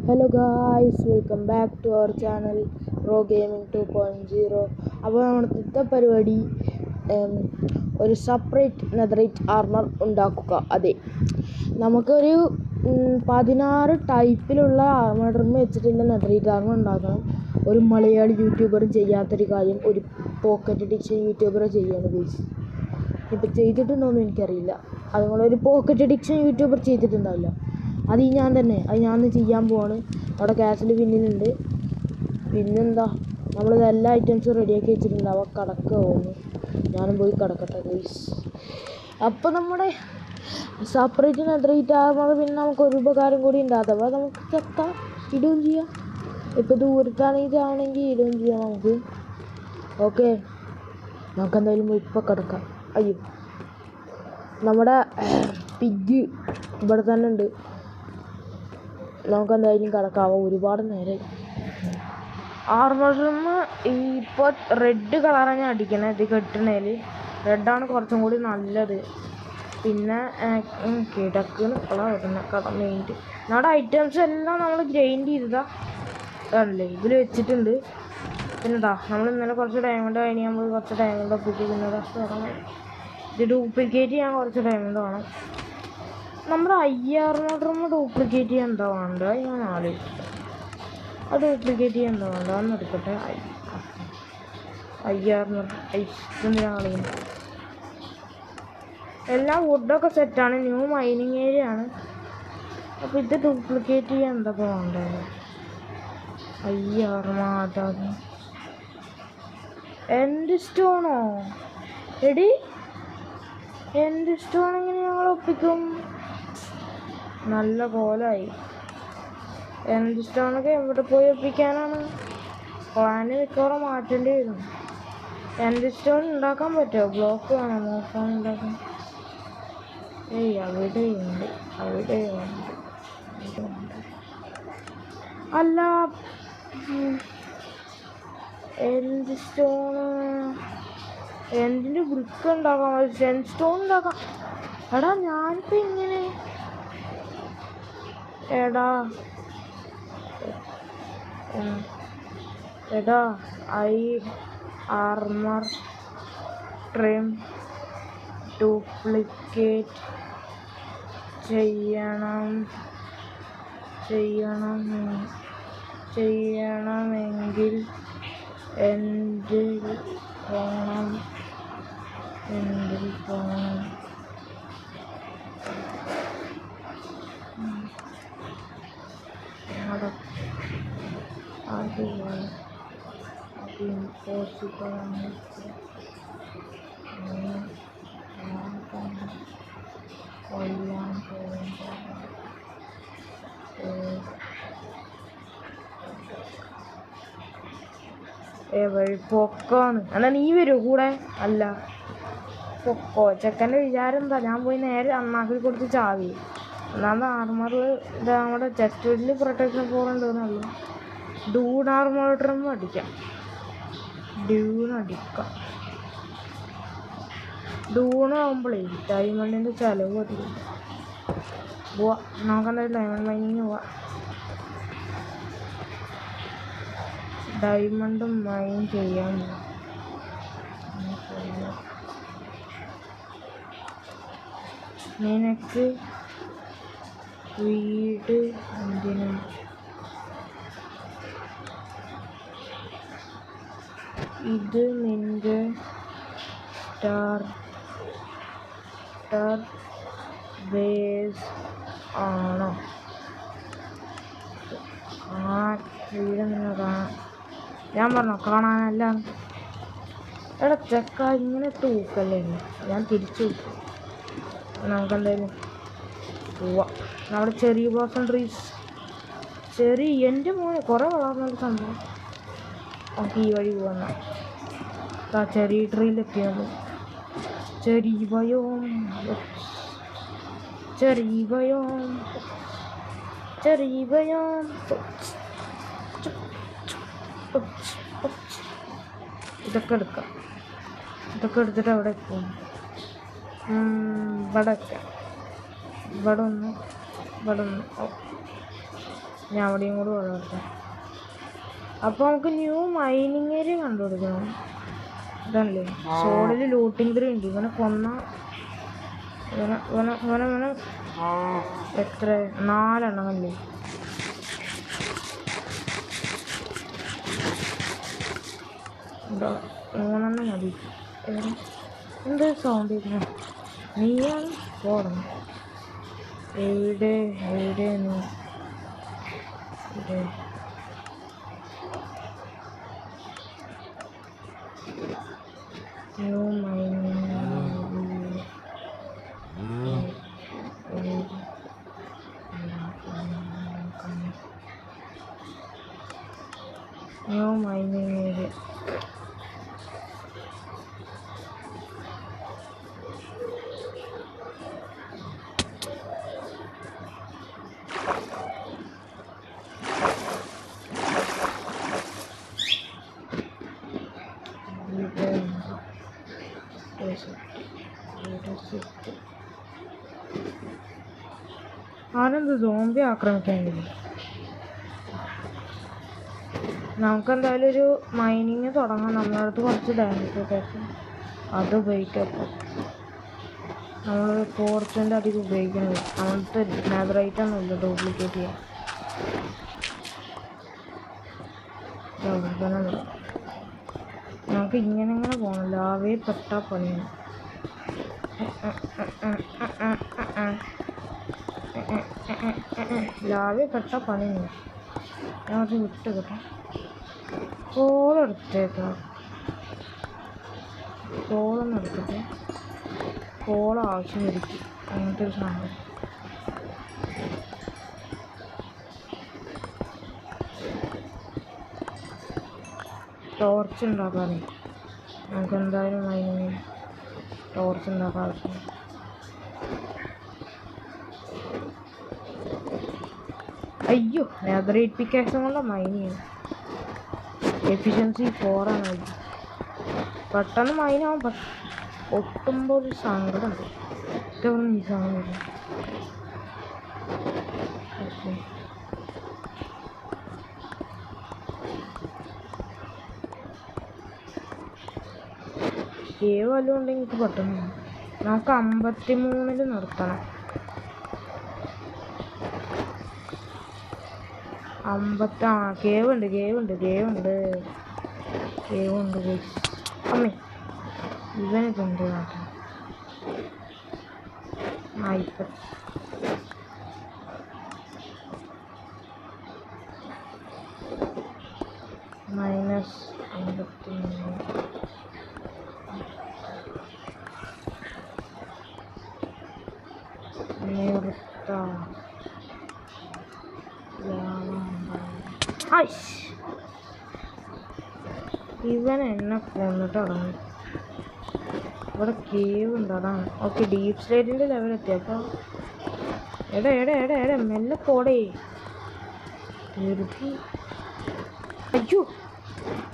Hello guys, welcome back to our channel Raw Gaming 2.0. അപ്പോൾ നമ്മുടെ പരിപാടി ഒരു സെപ്പറേറ്റ് നെതറൈറ്റ് ആർമർ ഉണ്ടാക്കുക. അതെ, നമുക്കൊരു 16 ടൈപ്പിലുള്ള ആർമർ വെച്ചിട്ടുള്ള നെതറൈറ്റ് ആർമർ ഉണ്ടാക്കണം. ഒരു മലയാളി യൂട്യൂബറും ചെയ്യാത്തൊരു കാര്യം ഒരു പോക്കറ്റ് എഡിക്ഷൻ യൂട്യൂബർ ചെയ്യാണ് ഗൈസ്. ഇപ്പം ചെയ്തിട്ടുണ്ടോയെന്ന് എനിക്കറിയില്ല. അതുകൊണ്ട് ഒരു പോക്കറ്റ് എഡിക്ഷൻ യൂട്യൂബർ ചെയ്തിട്ടുണ്ടാവില്ല. അത് ഞാൻ ചെയ്യാൻ പോവാണ്. അവിടെ ക്യാഷിൽ പിന്നിലുണ്ട്. പിന്നെന്താ, നമ്മളിതെല്ലാ ഐറ്റംസും റെഡിയാക്കി വെച്ചിട്ടുണ്ട്. അവ കടക്കുക പോകുന്നു. ഞാനും പോയി കിടക്കട്ടെ ഗൈസ്. അപ്പോൾ നമ്മുടെ സെപ്പറേറ്റ് നെതറൈറ്റ് ആകുമ്പോൾ പിന്നെ നമുക്കൊരു ഉപകാരം കൂടി ഉണ്ട്. അഥവാ നമുക്ക് ചെത്താം, ഇടുകയും ചെയ്യാം. ഇപ്പോൾ ദൂരത്താണെങ്കിൽ ഇടുകയും ചെയ്യാം നമുക്ക്. ഓക്കെ, നമുക്കെന്തായാലും ഇപ്പോൾ കിടക്കാം. അയ്യോ, നമ്മുടെ പിഗ് ഇവിടെ തന്നെ ഉണ്ട്. നമുക്കെന്തായാലും കിടക്കാവോ, ഒരുപാട് നേരം. ആർമറിന് ഇപ്പോൾ റെഡ് കളറാണ് ഞാൻ അടിക്കണത്. ഇത് കെട്ടണേൽ റെഡാണ് കുറച്ചും കൂടി നല്ലത്. പിന്നെ കിടക്കുന്ന മെയിൻറ്റ് നമ്മുടെ ഐറ്റംസ് എല്ലാം നമ്മൾ ഗ്രൈൻഡ് ചെയ്തതാണല്ലേ ഇതിൽ വെച്ചിട്ടുണ്ട്. പിന്നെ നമ്മൾ ഇന്നലെ കുറച്ച് ഡയമണ്ട് കഴിഞ്ഞ് നമ്മൾ കുറച്ച് ഡയമണ്ട് ഒപ്പിക്കുന്നത്. ഇത് ഡ്യൂപ്ലിക്കേറ്റ് ചെയ്യാൻ കുറച്ച് ഡയമണ്ട് വേണം. നമ്മുടെ 5000 ഡ്യൂപ്ലിക്കേറ്റ് ചെയ്യാൻ എന്താ വേണ്ടത്? ഞാൻ ആലോചിച്ചു. അത് ഡ്യൂപ്ലിക്കേറ്റ് ചെയ്യാൻ എന്താ വേണ്ടത്? അന്ന് എടുക്കട്ടെ. 5000 എന്തിനാണ് കളിക്കുന്നത്? എല്ലാ വുഡൊക്കെ സെറ്റാണ്. ന്യൂ മൈനിങ് ഏരിയ ആണ്. അപ്പോൾ ഇത് ഡ്യൂപ്ലിക്കേറ്റ് ചെയ്യാൻ എന്തൊക്കെ വേണ്ടത്? 5000 എൻഡ് സ്റ്റോണോ? എടി, എൻഡ് സ്റ്റോൺ എങ്ങനെ ഞങ്ങൾ ഒപ്പിക്കും? നല്ല കോലമായി. എൻഡ് സ്റ്റോണൊക്കെ എവിടെ പോയി ഒപ്പിക്കാനാണ്? പ്ലാന് മിക്കവാറും മാറ്റേണ്ടി വരും. എൻഡ് സ്റ്റോൺ ഉണ്ടാക്കാൻ പറ്റുമോ? ബ്ലോക്ക് വേണം നോക്കാൻ ഉണ്ടാക്കാൻ. അവിടെയുണ്ട്. അല്ല, എൻഡ് സ്റ്റോണ് എന്തിൻ്റെ ബ്രിക്ക് ഉണ്ടാക്കാം, സെൻഡ് സ്റ്റോൺ ഉണ്ടാക്കാം. എടാ ഞാനിപ്പോൾ ഇങ്ങനെ ഐ ആർമർ ട്രിം ഡ്യൂപ്ലിക്കേറ്റ് ചെയ്യണമെങ്കിൽ എന്തിൽ പോകണം? അത് ഇമ്പോസിബിളാണ്. കൊല്ലാൻ പോകുമ്പോൾ പൊക്കാണ്. എന്നാൽ നീ വരുമോ കൂടെ? അല്ല, പൊക്കോ. ചെക്കൻ്റെ വിചാരം എന്താ? ഞാൻ പോയി നേരെ അണ്ണാക്കിൽ കൊടുത്ത് ചാവി. ഒന്നാമത് ആർമർ നമ്മുടെ ചെസ്റ്റ് വീട്ടിൽ പ്രൊട്ടക്ഷൻ 4 ഉണ്ടെന്നല്ല. ഡൂൺ ആർമർ അടിക്കാം. ഡൂണാകുമ്പോഴേ ഡയമണ്ടിൻ്റെ ചിലവ് അധികം. പോവാ, നമുക്കെന്തായാലും ഡയമണ്ട് മൈനിങ് പോവാം. ഡയമണ്ട് മൈൻ ചെയ്യാൻ നിനക്ക് വീട് എന്തിനും? ഇത് നിന്റെ ബേസ് ആണോ? വീടെങ്ങനെ കാണാൻ? ഞാൻ പറഞ്ഞോ കാണാനല്ല. എടാ ചെക്ക, ഇങ്ങനെ തൂക്കല്ലേ. ഞാൻ തിരിച്ചു നമുക്കെന്തായാലും പോവാം. നമ്മുടെ ചെറിയ ബ്ലോസം ട്രീസ്, എൻ്റെ മോനെ കുറേ വളർന്നൊരു സംഭവം. നമുക്ക് ഈ വഴി പോകാം. ചെറിയ ട്രീയിലെത്തിയത്. ചെറിയവയോം ഇതൊക്കെ എടുക്കാം. ഇതൊക്കെ എടുത്തിട്ട് അവിടെ പോകും. ഇവിടെ ഒന്ന് ഞാൻ അവിടെയും കൂടെ വളർത്താം. അപ്പോൾ നമുക്ക് ന്യൂ മൈനിങ് ഏരിയ കണ്ടുപിടിക്കണം. ഇതല്ലേ സോഡിൽ ലൂട്ടിങ് 3 ഉണ്ട്. ഇവനെ കൊന്ന ഇവനെ എത്ര 4 എണ്ണമല്ലേ? മൂന്നെണ്ണം മതി. എന്ത് സൗണ്ട് ചെയ്യുന്നു? നീയാണ് പോകണം. എവിടെ നീ? New mining area. ആരെന്ത് സോംബി ആക്രമിക്കാനില്ല. നമുക്കെന്തായാലും ഒരു മൈനിങ് തുടങ്ങാം. നമ്മുടെ അടുത്ത് കുറച്ച് ഡാമേജൊക്കെ അത് ഉപയോഗിക്കാം. നമ്മൾ ഫോർച്യൂൻ്റെ അധികം ഉപയോഗിക്കുന്നത് അങ്ങനത്തെ നെതറൈറ്റൊന്നുമില്ല ഡ്യൂപ്ലിക്കേറ്റ് ചെയ്യാൻ. നമുക്ക് ഇങ്ങനെ പോകണം. ലാവേ പെട്ടാ പണിയാണ്. ലാവേ പെട്ടാ പണിയാണ്. ഞാൻ അത് വിട്ട് കിട്ടാം. കോളെടുത്തേക്കാം. കോളൊന്നും എടുത്തിട്ട് കോള ആവശ്യം വരിക്കും. അങ്ങനത്തെ ഒരു സാധനം. ടോർച്ച് ഉണ്ടാക്കാനേ നമുക്ക് എന്തായാലും അതിന് ടോർച്ച് ഉണ്ടാക്കാൻ ആവശ്യം. അയ്യോ നെതറൈറ്റ് പിക്കാക്സും കൊണ്ട മൈനിങ് എഫിഷ്യൻസി 4 ആണ്. പെട്ടെന്ന് മൈനാവും. ഒട്ടുമ്പോൾ ഒരു സങ്കടമുണ്ട്. ഇതൊന്നും ഈ സാധനം കേവ് വല്ലതും ഉണ്ടെങ്കിൽ എനിക്ക് പെട്ടെന്ന് നമുക്ക് 53 നിർത്തണം. 50 കേവുണ്ട്. അമ്മേ ഇവനിതുണ്ട് കാട്ടെ. ഇപ്പം -53 നിർത്താം. ഇവൻ എന്നെ കൊന്നിട്ട് തുടങ്ങി. ഇവിടെ കേവ് ഉണ്ട്. അതാണ് ഓക്കെ. ഡീപ് സ്ലേറ്റിൻ്റെ ലെവൽ എത്തി. അപ്പോൾ എടാ മെല്ലെ പോടേ. അയ്യോ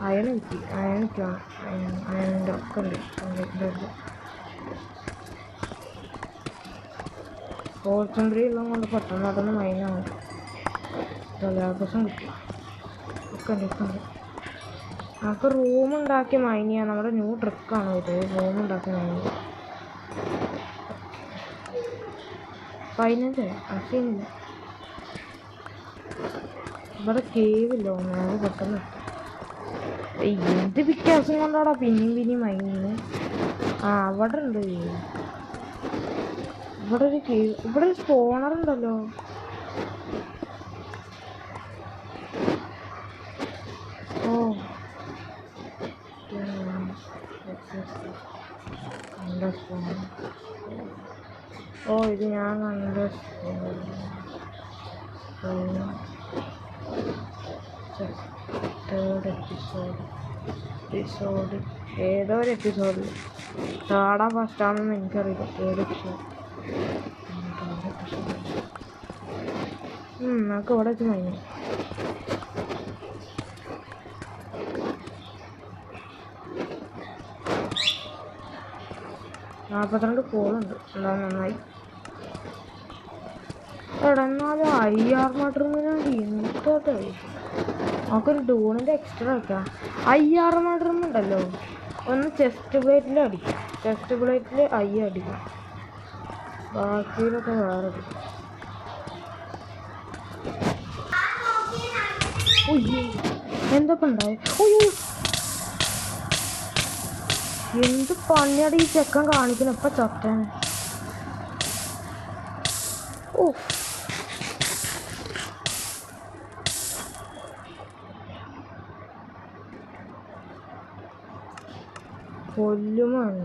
അയണിക്കാണ്. അയണിൻ്റെ ഒക്കെ ഉണ്ട്. ഫോർച്യൂണറി എല്ലാം കൊണ്ട് പെട്ടെന്ന് അതൊന്ന് മൈനാണ്. ലാഭസം കിട്ടും. ഒക്കെ ഉണ്ട്. നമുക്ക് റൂം ഉണ്ടാക്കി മൈൻ ചെയ്യാം. നമ്മുടെ ന്യൂ ട്രിക്കാണ് ഇത്. റൂം ഉണ്ടാക്കി മൈൻ ചെയ്യാം. 15 അശീനില്ല. ഇവിടെ കേവില്ല. ഒന്നാമത് പെട്ടെന്ന് എന്ത് വ്യത്യാസം കൊണ്ടാടാ പിന്നെയും മൈനിങ്. അവിടെ ഉണ്ട് ഇവിടെ ഒരു കേവ്. ഇവിടെ ഒരു സ്പോണർ ഉണ്ടല്ലോ. ഇത് ഞാൻ കണ്ട തേർഡ് എപ്പിസോഡ് ഏതോ ഒരു എപ്പിസോഡിൽ തേർഡാ ഫസ്റ്റാണെന്ന് എനിക്കറിയില്ല. ഏത് എപ്പിസോഡ് നമുക്ക് ഇവിടെ വെച്ച് കഴിഞ്ഞു. -42 കോളുണ്ട്. എന്താ നന്നായി. എടാ എന്നാലും IR മട്ടറിന് ഇന്നത്തോട്ടെ നമുക്കൊരു ഡൂണിൻ്റെ എക്സ്ട്രാ വയ്ക്കാം. IR മട്ടറിനുണ്ടല്ലോ ഒന്ന് ചെസ്റ്റ് പ്ലേറ്റിൽ അടിക്കാം. ചെസ്റ്റ് പ്ലേറ്റിൽ അടിക്കാം, ബാക്കിയിലൊക്കെ വേറെ അടിക്കാം. എന്തൊക്കെ ഉണ്ടായി? എന്ത് പണിയാണ് ഈ ചെക്കൻ കാണിക്കണം. ഇപ്പം ചത്താൻ കൊല്ലുമാണ്.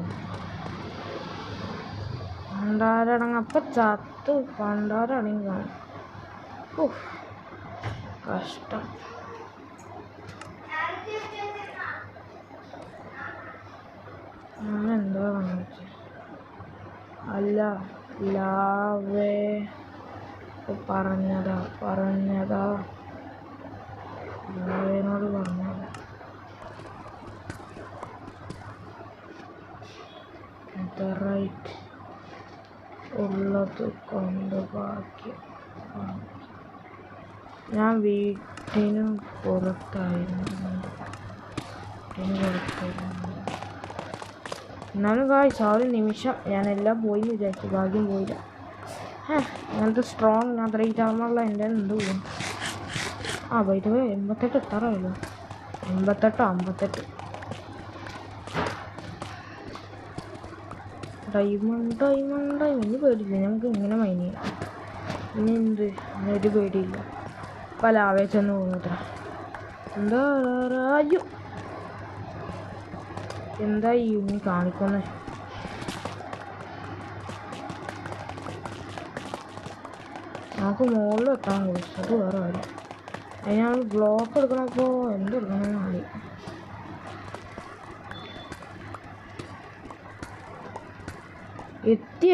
പണ്ടാരടങ്ങ അപ്പം ചത്ത് പണ്ടാരടങ്ങി കാണും. കഷ്ടം. എന്താ കാണിച്ച അല്ല ലാവേ പറഞ്ഞതാ ലാവേനോട് പറഞ്ഞതാ. റൈറ്റ് ഉള്ളത് കൊണ്ട് ബാക്കി ഞാൻ വീട്ടിന് പുറത്തായിരുന്നു. എന്നാലും ഗായ്സ് ആ ഒരു നിമിഷം ഞാനെല്ലാം പോയി വിചാരിച്ചു, ഭാഗ്യം പോയില്ല. അങ്ങനത്തെ സ്ട്രോങ് നദറൈറ്റ് ആർമറുള്ള എൻ്റെ എന്ത് പോകും. ബൈ ദ വേ 88 എത്താറായല്ലോ. 58 ഡയമണ്ട് ഇനി പേടിയില്ല. ഞങ്ങൾക്ക് ഇങ്ങനെ മൈൻ ചെയ്യാം. ഇനി എന്ത് ഒരു പേടിയില്ല. പല ആവേശം പോകുന്നത്ര എന്താ അയ്യോ എന്താ ഈ നീ കാണിക്കുന്നേ? നമുക്ക് മുകളിൽ എത്താൻ കഴിയും, അത് വേറെ കാര്യം. അതിനാണ് ബ്ലോക്ക് എടുക്കണപ്പോൾ എന്തെടുക്കണമെന്ന് മതി.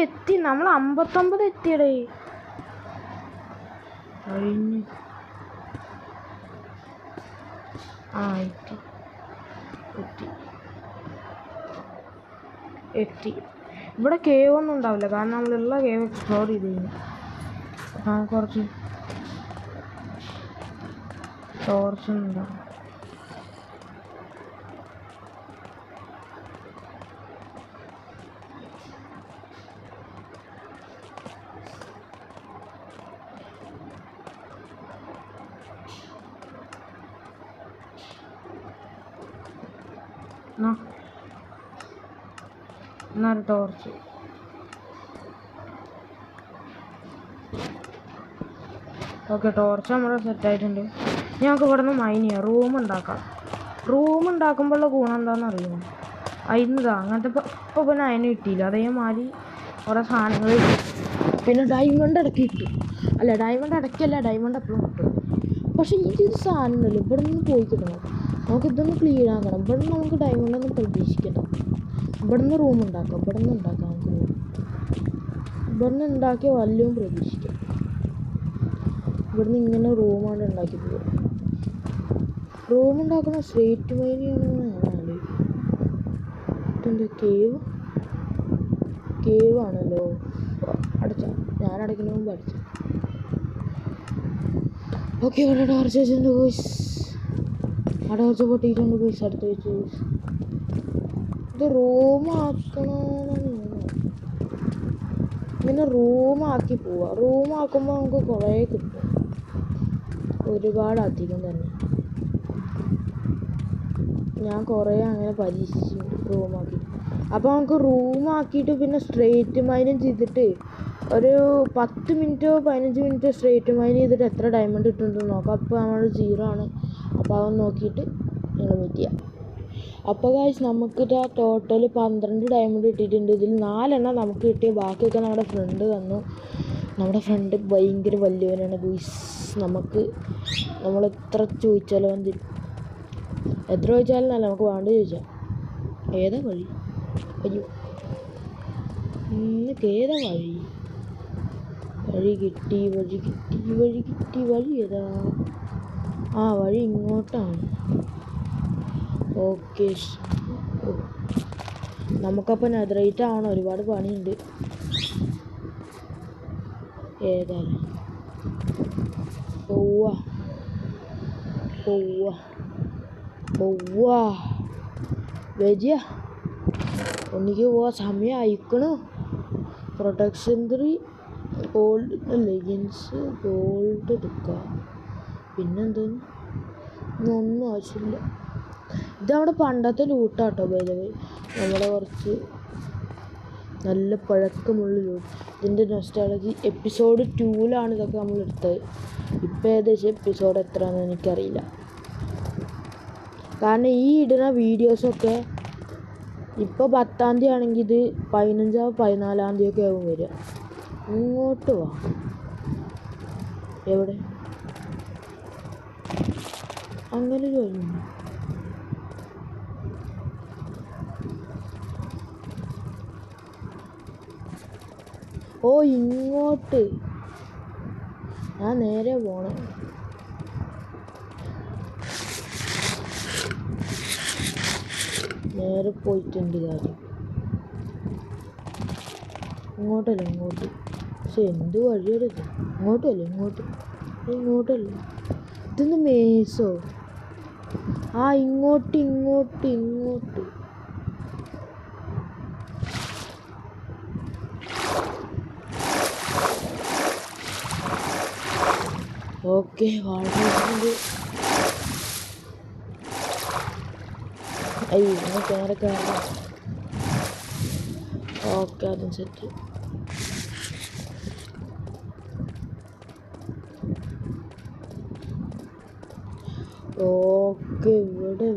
എത്തി നമ്മൾ 59 എത്തിയടേ കഴിഞ്ഞ്. എത്തി. ഇവിടെ കേവ് ഒന്നും ഉണ്ടാവില്ല, കാരണം നമ്മളുള്ള കേവ് എക്സ്പ്ലോർ ചെയ്ത് കഴിഞ്ഞു. കുറച്ച് ടോർച്ചുണ്ടാവും. എന്നൊരു ടോർച്ച്. ഓക്കെ, ടോർച്ച് നമ്മുടെ സെറ്റായിട്ടുണ്ട്. ഞങ്ങൾക്ക് ഇവിടെ നിന്ന് മൈൻ ചെയ്യാം, റൂം ഉണ്ടാക്കാം. റൂം ഉണ്ടാക്കുമ്പോഴുള്ള ഗുണം എന്താണെന്ന് അറിയുമോ? അതിന് അങ്ങനത്തെ ഇപ്പോൾ പിന്നെ അതിന് കിട്ടിയില്ല. അതേമാതിരി കുറേ സാധനങ്ങൾ പിന്നെ ഡയമണ്ട് ഇടയ്ക്ക് കിട്ടും. ഡയമണ്ട് എപ്പോഴും കിട്ടും. പക്ഷേ ഇതൊരു സാധനം ഉണ്ടല്ലോ, ഇവിടെ നിന്ന് പോയി കിട്ടണം. നമുക്കിതൊന്ന് ക്ലിയർ ആക്കണം. ഇവിടെ നിന്ന് നമുക്ക് ഡയമണ്ടൊന്നും പ്രതീക്ഷിക്കണം. ഇവിടെ നിന്ന് റൂം ഉണ്ടാക്കാം. ഇവിടെ നിന്ന് ഉണ്ടാക്കാം നമുക്ക് റൂം. ഇവിടെ നിന്ന് ഉണ്ടാക്കിയ വല്ലതും പ്രതീക്ഷിക്കാം. ഇവിടുന്ന് ഇങ്ങനെ റൂമാണ് ഉണ്ടാക്കി പോകുക. റൂം ഉണ്ടാക്കുന്ന സ്ട്രേറ്റ് മൈനിയാണെന്ന് ഞാൻ ആലോചിക്കും. ഇതെന്താ കേവ് ആണല്ലോ. അടച്ച ഞാൻ അടയ്ക്കുന്ന മുമ്പ് അടച്ച. ഓക്കെ, ഇവിടെ ടോർച്ച് വെച്ചിട്ടുണ്ട് കോഴ്സ്. ആ ടോർച്ച് പൊട്ടിയിട്ടുണ്ട് കോഴ്സ്. അടുത്ത് വെച്ച് ഇത് റൂമാക്കണമെന്ന് ഇങ്ങനെ റൂമാക്കി പോവാം. റൂമാക്കുമ്പോൾ നമുക്ക് കുറേ കിട്ടും, ഒരുപാട് അധികം തന്നെ. ഞാൻ കുറേ അങ്ങനെ പരീക്ഷിച്ചിട്ടുണ്ട് റൂമാക്കി. അപ്പോൾ നമുക്ക് റൂമാക്കിയിട്ട് പിന്നെ സ്ട്രേറ്റ് മൈനും ചെയ്തിട്ട് ഒരു 10 മിനിറ്റോ 15 മിനിറ്റോ സ്ട്രേറ്റ് മൈൻ ചെയ്തിട്ട് എത്ര ഡയമണ്ട് കിട്ടുന്നുണ്ടെന്ന് നോക്കാം. അപ്പോൾ നമ്മൾ 0 ആണ്. അപ്പോൾ അതൊന്ന് നോക്കിയിട്ട് നിങ്ങൾ മീറ്റ് ചെയ്യാം. അപ്പോൾ ഗൈസ് നമുക്ക് ടോട്ടൽ 12 ഡയമണ്ട് കിട്ടിയിട്ടുണ്ട്. ഇതിൽ 4 എണ്ണം നമുക്ക് കിട്ടിയ, ബാക്കിയൊക്കെ നമ്മുടെ ഫ്രണ്ട് തന്നു. നമ്മുടെ ഫ്രണ്ട് ഭയങ്കര വലിയവനാണ് ഗൈസ്. നമ്മൾ എത്ര ചോദിച്ചാലും വന്ന് എത്ര ചോദിച്ചാലും നല്ല, നമുക്ക് വേണ്ട ചോദിച്ചാൽ. ഏതാ വഴി? അയ്യോ, ഏതാ വഴി കിട്ടി വഴി ഏതാ? വഴി ഇങ്ങോട്ടാണ്. ഓക്കെ, നമുക്കപ്പോൾ നെതറൈറ്റ് ആവണം. ഒരുപാട് പണിയുണ്ട്. ഏതായാലും പോവാ വരിക. ഒന്നിക്ക് പോവാ, സമയം അയക്കണു. പ്രൊട്ടക്ഷൻ 3 ഗോൾഡ് ലെഗിൻസ് ഗോൾഡ് എടുക്കുക. പിന്നെന്തോന്ന് ഒന്നും ആവശ്യമില്ല. ഇതവിടെ പണ്ടത്തെ ലൂട്ടാട്ടോ ബൈദവേ. നമ്മുടെ കുറച്ച് നല്ല പഴക്കമുള്ള ലൂട്ട്. ഇതിൻ്റെ നൊസ്റ്റാളജി എപ്പിസോഡ് 2 ഇതൊക്കെ നമ്മൾ എടുത്തത്. ഇപ്പം ഏകദേശം എപ്പിസോഡ് എത്രയാണെന്ന് എനിക്കറിയില്ല. കാരണം ഈ ഇടുന്ന വീഡിയോസൊക്കെ ഇപ്പോൾ 10-ാം തീയതി ആണെങ്കിൽ ഇത് 15-ാം 14-ാം തീയതിയൊക്കെ ആവും വരിക. ഇങ്ങോട്ട് വാ. എവിടെ അങ്ങനെ കഴിഞ്ഞു. ഓ ഇങ്ങോട്ട് ഞാൻ നേരെ പോണേ. നേരെ പോയിട്ടുണ്ട് കാര്യം. ഇങ്ങോട്ടല്ല ഇങ്ങോട്ട്. പക്ഷെ എന്ത് വഴിയെടുക്കും. ഇങ്ങോട്ടല്ലേ ഇങ്ങോട്ടല്ലേ. ഇതൊന്ന് മേസോ. ഇങ്ങോട്ട്. ഓക്കെ വളരെ നേരെ കയറാം. ഓക്കെ അതും സെറ്റ്. ഓക്കെ ഇവിടെ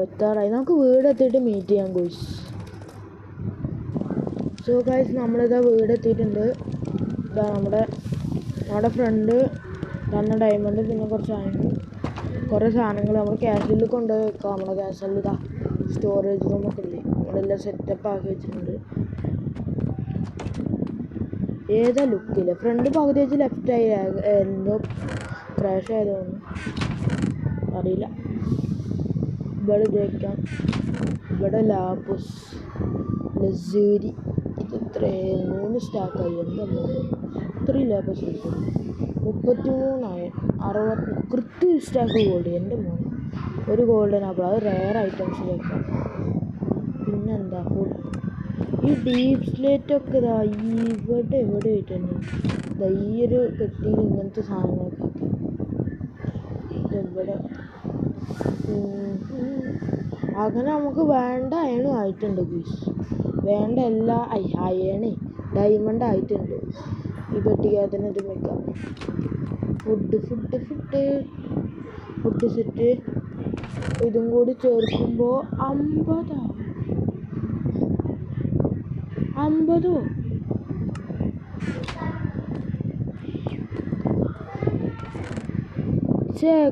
എത്താറായി. നമുക്ക് വീടെത്തിയിട്ട് മീറ്റ് ചെയ്യാം ഗോയ്സ്. സോ ഗൈസ് നമ്മളിതാ വീടെത്തിയിട്ടുണ്ട്. ഇതാ നമ്മുടെ ഫ്രണ്ട് തന്ന ഡയമണ്ട്, പിന്നെ കുറേ സാധനങ്ങൾ നമ്മൾ ക്യാഷിൽ കൊണ്ടുപോയി വെക്കാം. നമ്മുടെ ക്യാഷിൽ ഇതാ സ്റ്റോറേജ് റൂമൊക്കെ ഇല്ലേ, നമ്മളെല്ലാം സെറ്റപ്പ് ആക്കി വെച്ചിട്ടുണ്ട്. ഏതാ ലുക്കില്ല. ഫ്രണ്ട് പകുതി വെച്ച് ലെഫ്റ്റായി, എന്തോ ക്രാഷ് ആയതൊന്നും അറിയില്ല. ഇവിടെ ഉപയോഗിക്കാം. ഇവിടെ ലാപ്പുസ് ലസൂരി ഇത് 3 സ്റ്റാക്കായി. എന്താ ഇത്രയും ലാപ്പസ് കിട്ടും. 33 60 കൃത്യം സ്റ്റാക്ക് ഗോൾഡ്. എൻ്റെ മോനെ ഒരു ഗോൾഡൻ ആപ്പിൾ. അത് റെയർ ഐറ്റംസിലേക്കാം. പിന്നെന്താ ഫുഡ്. ഈ ഡീപ് സ്ലേറ്റൊക്കെ ഇതാ ഇവിടെ ആയിട്ട് തന്നെ ഈ ഒരു പെട്ടിയിൽ ഇങ്ങനത്തെ സാധനങ്ങളൊക്കെ ആക്കി. ഇവിടെ അങ്ങനെ നമുക്ക് വേണ്ട അയണും ആയിട്ടുണ്ട് ഗീസ്. വേണ്ട എല്ലാ അയണേ ഡയമണ്ട് ആയിട്ടുണ്ട്. ഈ പെട്ടിക്കകത്ത് തന്നെ ഇത് വെക്കാം. Food set. ഇതും കൂടി ചേർക്കുമ്പോൾ 50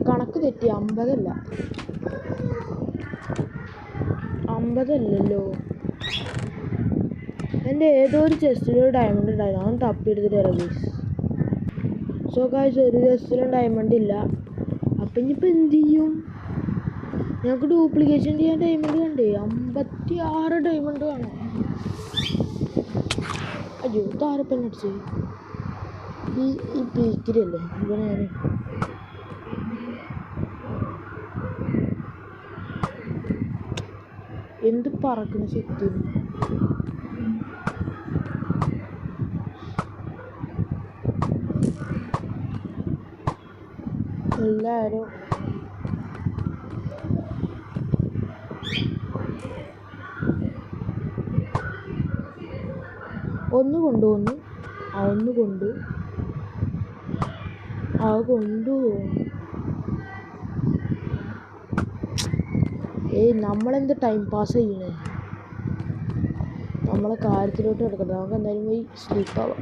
കണക്ക് തെറ്റി. 50 അല്ലല്ലോ. എൻ്റെ ഏതോ ഒരു ചെസ്റ്റിലൊരു ഡയമണ്ട് ഉണ്ടായിരുന്നു. അവൻ തപ്പിയെടുത്തിട്ട് വരാം ഗൈസ്. സോ ഗൈസ് ഒരു ചെസ്റ്റിലും ഡയമണ്ട് ഇല്ല. അപ്പം ഇനിയിപ്പോൾ എന്ത് ചെയ്യും? ഞങ്ങൾക്ക് ഡ്യൂപ്ലിക്കേഷൻ ചെയ്യാൻ ഡയമണ്ട് വേണ്ടേ? 56 ഡയമണ്ട് വേണം. അയ്യോ താരപ്പൻ അടിച്ച് ഈ പീക്കിലല്ലേ ഇവിടെ. ഞാൻ എന്ത് പറക്കുന്ന ശക്തി. എല്ലാവരും ഒന്ന് കൊണ്ടുപോകുന്നു. നമ്മളെന്ത് ടൈം പാസ് ചെയ്യണേ? നമ്മളെ കാര്യത്തിലോട്ട് കിടക്കട്ടെ. നമുക്ക് എന്തായാലും പോയി സ്ലീപ്പ് ആവാം.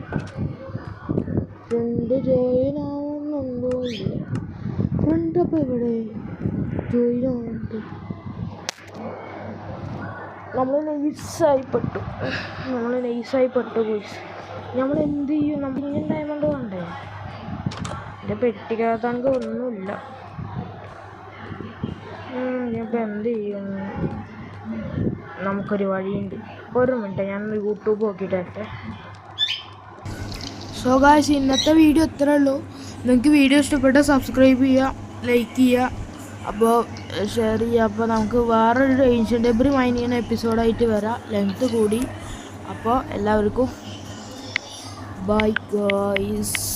ഫ്രണ്ട് ജോയിൻ ആവുന്നുണ്ടോ? ഇല്ല. ഫ്രണ്ട് അപ്പം എവിടെ ജോയിൻ ആവുന്നുണ്ട്? നമ്മൾ നൈസായി പെട്ടു പോയി. നമ്മൾ എന്ത് ചെയ്യും? നമുക്ക് ഇങ്ങനെ ഡയമണ്ട് വേണ്ടേ? എൻ്റെ പെട്ടിക്കകത്താണെങ്കിൽ ഒന്നുമില്ല. ഇനിയിപ്പോൾ എന്ത് ചെയ്യും? നമുക്കൊരു വഴിയുണ്ട്. ഒരു മിനിറ്റ്, ഞാൻ യൂട്യൂബ് നോക്കിയിട്ട് വരട്ടെ. സോ ഗായ്സ്, ഇന്നത്തെ വീഡിയോ ഇത്രേ ഉള്ളൂ. നിങ്ങൾക്ക് വീഡിയോ ഇഷ്ടപ്പെട്ടാൽ സബ്സ്ക്രൈബ് ചെയ്യുക, ലൈക്ക് ചെയ്യുക, അപ്പോൾ ഷെയർ ചെയ്യുക. അപ്പോൾ നമുക്ക് വേറൊരു ഏൻഷ്യൻ്റ് ഡെബ്രി മൈൻ ചെയ്യുന്ന എപ്പിസോഡായിട്ട് വരാം, ലെങ്ത്ത് കൂടി. അപ്പോൾ എല്ലാവർക്കും ബൈ ഗായ്സ്.